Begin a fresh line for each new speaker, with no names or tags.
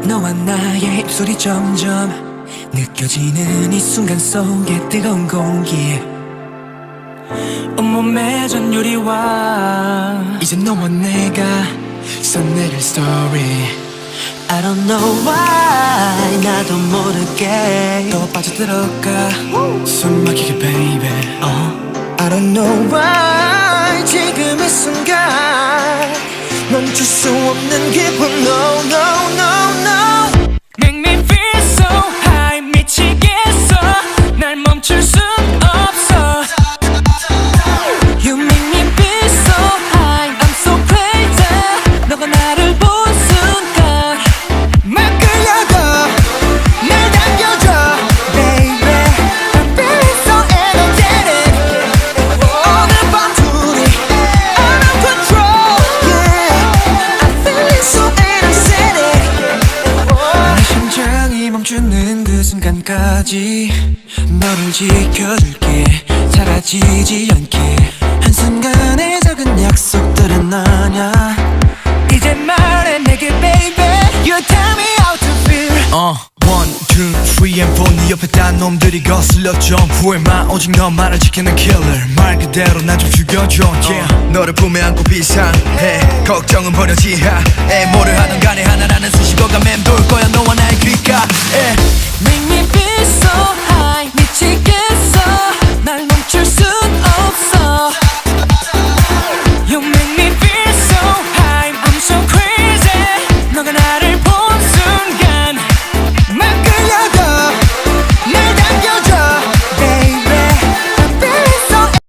너와 나의 입술이 점점 느껴지는 이 순간 속에 뜨거운 공기 온몸에 전율이와 이제 너와 내가 써내릴 story I don't know why 나도 모르게 또 빠져들어가 숨 막히게 baby I don't know why 지금 이 순간 멈출 수 없는 기분 No no no no Make me feel so high 미치겠어 날 멈출 순 없어 You make me feel so high I'm so crazy 너가 나를 본 순간 막 끌려가 날 당겨줘 Baby I'm feeling so energetic 오늘 밤 둘이 out of control Yeah I'm feeling so energetic 내 심장이 멈추는 그 순간까지 너를 지켜줄게 사라지지 않게 한순간의 작은 약속들은 아냐 이제 말해 내게 baby You tell me how to feel
1, 2, 3 and 4 네 옆에 딴 놈들이 거슬려 좀 후회마 오직 너만을 지키는 killer 말 그대로 나 좀 죽여줘 yeah. 너를 품에 안고 비상해 걱정은 버려 지하에 뭐를 하든 간에 하나는